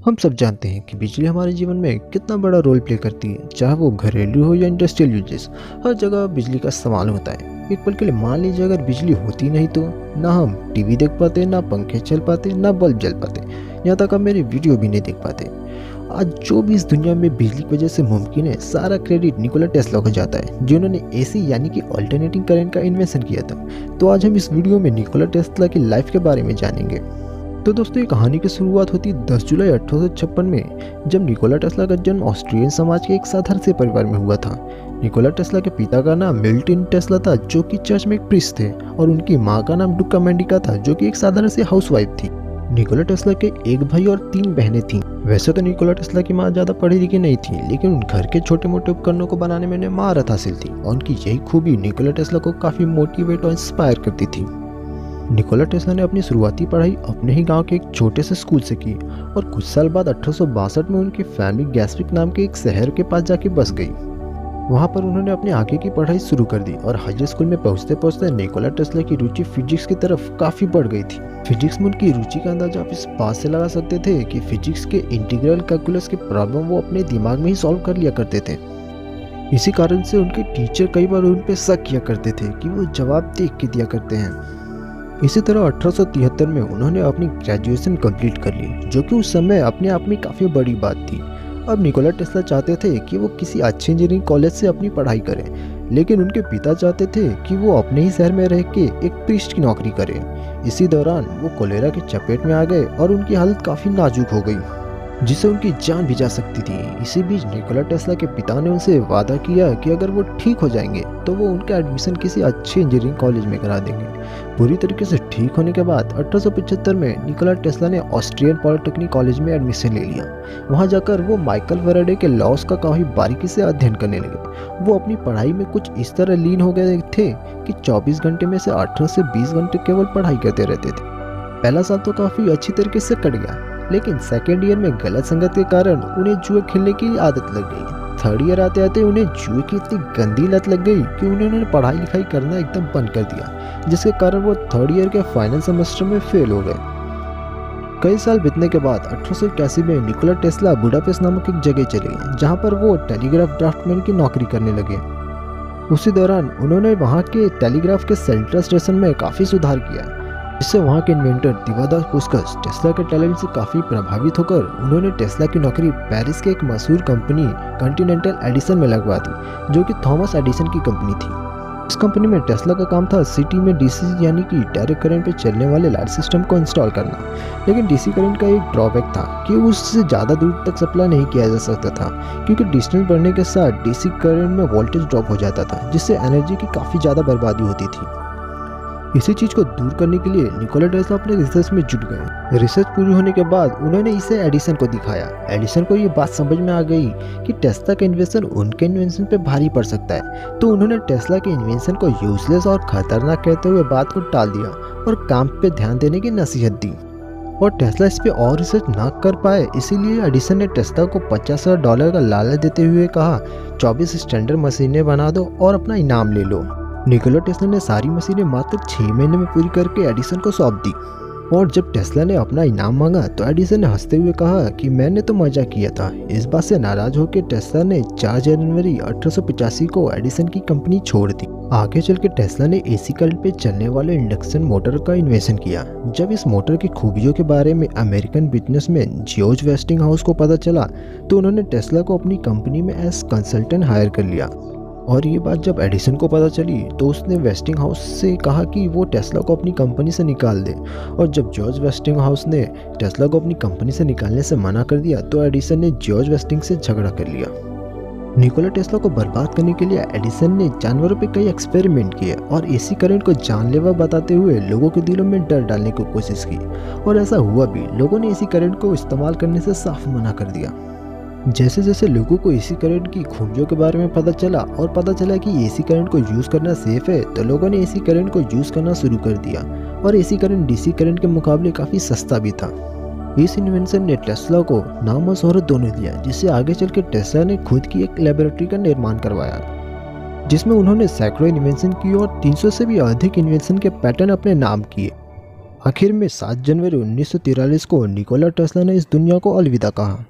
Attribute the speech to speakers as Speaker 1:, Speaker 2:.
Speaker 1: हम सब जानते हैं कि बिजली हमारे जीवन में कितना बड़ा रोल प्ले करती है, चाहे वो घरेलू हो या इंडस्ट्रियल यूजेस। हर जगह बिजली का इस्तेमाल होता है। एक पल के लिए मान लीजिए अगर बिजली होती नहीं तो ना हम टीवी देख पाते, ना पंखे चल पाते, ना बल्ब जल पाते, यहाँ तक हम मेरी वीडियो भी नहीं देख पाते। आज जो भी इस दुनिया में बिजली की वजह से मुमकिन है, सारा क्रेडिट निकोला टेस्ला को जाता है, जिन्होंने एसी यानी कि अल्टरनेटिंग करंट का इन्वेंशन किया था। तो आज हम इस वीडियो में निकोला टेस्ला की लाइफ के बारे में जानेंगे। तो दोस्तों, ये कहानी की शुरुआत होती 10 जुलाई 1856 में, जब निकोला टेस्ला का जन्म ऑस्ट्रियन समाज के एक साधारण से परिवार में हुआ था। निकोला टेस्ला के पिता का नाम मिल्टन टेस्ला था, जो कि चर्च में एक प्रीस्ट थे, और उनकी मां का नाम डुक्का मेंडिका था, जो कि एक साधारण सी हाउसवाइफ थी। निकोला टेस्ला के एक भाई और 3 बहनें थीं। वैसे तो निकोला टेस्ला की मां ज़्यादा पढ़ी लिखी नहीं थी, लेकिन घर के छोटे मोटे उपकरणों को बनाने में उन्हें महारत हासिल थी, और उनकी यही खूबी निकोला टेस्ला को काफ़ी मोटिवेट और इंस्पायर करती थी। निकोला टेस्ला ने अपनी शुरुआती पढ़ाई अपने ही गांव के एक छोटे से स्कूल से की, और कुछ साल बाद 1862 में उनकी फैमिली गैस्विक नाम के एक शहर के पास जाके बस गई। वहां पर उन्होंने अपने आगे की पढ़ाई शुरू कर दी, और हाई स्कूल में पहुंचते पहुंचते निकोला टेस्ला की रुचि फिजिक्स की तरफ काफ़ी बढ़ गई थी। फिजिक्स में उनकी रुचि का अंदाजा आप इस बात से लगा सकते थे कि फिजिक्स के इंटीग्रल कैलकुलस के प्रॉब्लम वो अपने दिमाग में ही सॉल्व कर लिया करते थे। इसी कारण से उनके टीचर कई बार उन पर शक किया करते थे कि वो जवाब देख के दिया करते हैं। इसी तरह 1873 में उन्होंने अपनी ग्रेजुएशन कंप्लीट कर ली, जो कि उस समय अपने आप में काफ़ी बड़ी बात थी। अब निकोला टेस्ला चाहते थे कि वो किसी अच्छे इंजीनियरिंग कॉलेज से अपनी पढ़ाई करें, लेकिन उनके पिता चाहते थे कि वो अपने ही शहर में रह के एक प्रीस्ट की नौकरी करें। इसी दौरान वो कोलेरा की चपेट में आ गए और उनकी हालत काफ़ी नाजुक हो गई, जिससे उनकी जान भी जा सकती थी। इसी बीच निकोला टेस्ला के पिता ने उनसे वादा किया कि अगर वो ठीक हो जाएंगे तो वो उनका एडमिशन किसी अच्छे इंजीनियरिंग कॉलेज में करा देंगे। पूरी तरीके से ठीक होने के बाद 1875 में निकोला टेस्ला ने ऑस्ट्रियन पॉलिटेक्निक कॉलेज में एडमिशन ले लिया। वहां जाकर वो माइकल फैराडे के लॉस का काफ़ी बारीकी से अध्ययन करने लगे। वो अपनी पढ़ाई में कुछ इस तरह लीन हो गए थे कि 24 घंटे में से 18 से 20 घंटे केवल पढ़ाई करते रहते थे। पहला साल तो काफ़ी अच्छी तरीके से कट गया, लेकिन सेकेंड ईयर में गलत संगत के कारण उन्हें जुए खेलने की आदत लग गई। थर्ड ईयर आते आते उन्हें जुए की इतनी गंदी लत लग गई कि उन्होंने पढ़ाई लिखाई करना एकदम बंद कर दिया, जिसके कारण वो थर्ड ईयर के फाइनल सेमेस्टर में फेल हो गए। कई साल बीतने के बाद 1881 में निकोला टेस्ला बुडापेस्ट नामक एक जगह चले गए, जहाँ पर वो टेलीग्राफ ड्राफ्टमैन की नौकरी करने लगे। उसी दौरान उन्होंने वहाँ के टेलीग्राफ के सेंट्रल स्टेशन में काफ़ी सुधार किया, जिससे वहाँ के इन्वेंटर दिवादास पुस्कस टेस्ला के टैलेंट से काफ़ी प्रभावित होकर उन्होंने टेस्ला की नौकरी पेरिस के एक मशहूर कंपनी कॉन्टिनेंटल एडिसन में लगवा दी, जो कि थॉमस एडिसन की कंपनी थी। इस कंपनी में टेस्ला का काम था सिटी में डीसी यानी कि डायरेक्ट करंट पे चलने वाले लाइट सिस्टम को इंस्टॉल करना। लेकिन डीसी करंट का एक ड्रॉबैक था कि उससे ज़्यादा दूर तक सप्लाई नहीं किया जा सकता था, क्योंकि डिस्टेंस बढ़ने के साथ डीसी करंट में वोल्टेज ड्रॉप हो जाता था, जिससे एनर्जी की काफ़ी ज़्यादा बर्बादी होती थी। इसी चीज़ को दूर करने के लिए निकोला टेस्ला अपने रिसर्च में जुट गए। रिसर्च पूरी होने के बाद उन्होंने इसे एडिसन को दिखाया। एडिसन को ये बात समझ में आ गई कि टेस्ला का इन्वेंशन उनके इन्वेंशन पे भारी पड़ सकता है, तो उन्होंने टेस्ला के इन्वेंशन को यूजलेस और खतरनाक कहते हुए बात को टाल दिया और काम पे ध्यान देने की नसीहत दी। और टेस्ला इस पे और रिसर्च ना कर पाए, इसीलिए एडिसन ने टेस्ला को $50,000 का लालच देते हुए कहा, 24 स्टैंडर्ड मशीनें बना दो और अपना इनाम ले लो। निकोला टेस्ला ने सारी मशीनें मात्र 6 महीने में पूरी करके एडिसन को सौंप दी। और जब टेस्ला ने अपना इनाम मांगा तो एडिसन ने हंसते हुए कहा कि मैंने तो मजा किया था। इस बात से नाराज होकर टेस्ला ने 4 जनवरी 1885 को एडिसन की कंपनी छोड़ दी। आगे चल के टेस्ला ने एसी करंट पे चलने वाले इंडक्शन मोटर का इन्वेंशन किया। जब इस मोटर की खूबियों के बारे में American businessman George wasting house को पता चला, तो उन्होंने टेस्ला को अपनी कंपनी में एज कंसल्टेंट हायर कर लिया। और ये बात जब एडिसन को पता चली तो उसने वेस्टिंग हाउस से कहा कि वो टेस्ला को अपनी कंपनी से निकाल दे। और जब जॉर्ज वेस्टिंग हाउस ने टेस्ला को अपनी कंपनी से निकालने से मना कर दिया, तो एडिसन ने जॉर्ज वेस्टिंग से झगड़ा कर लिया। निकोला टेस्ला को बर्बाद करने के लिए एडिसन ने जानवरों पे कई एक्सपेरिमेंट किए और एसी करंट को जानलेवा बताते हुए लोगों के दिलों में डर डालने की कोशिश की, और ऐसा हुआ भी। लोगों ने एसी करंट को इस्तेमाल करने से साफ मना कर दिया। जैसे जैसे लोगों को एसी करंट की खूबियों के बारे में पता चला और पता चला कि एसी करंट को यूज़ करना सेफ है, तो लोगों ने एसी करंट को यूज़ करना शुरू कर दिया। और एसी करंट डीसी करंट के मुकाबले काफ़ी सस्ता भी था। इस इन्वेंशन ने टेस्ला को नाम और शोहरत दोनों दिया, जिससे आगे चल के टेस्ला ने खुद की एक लेबोरेटरी का निर्माण करवाया, जिसमें उन्होंने सैकड़ों इन्वेंशन की और 300 से भी अधिक इन्वेंशन के पैटर्न अपने नाम किए। आखिर में 7 जनवरी 1943 को निकोला टेस्ला ने इस दुनिया को अलविदा कहा।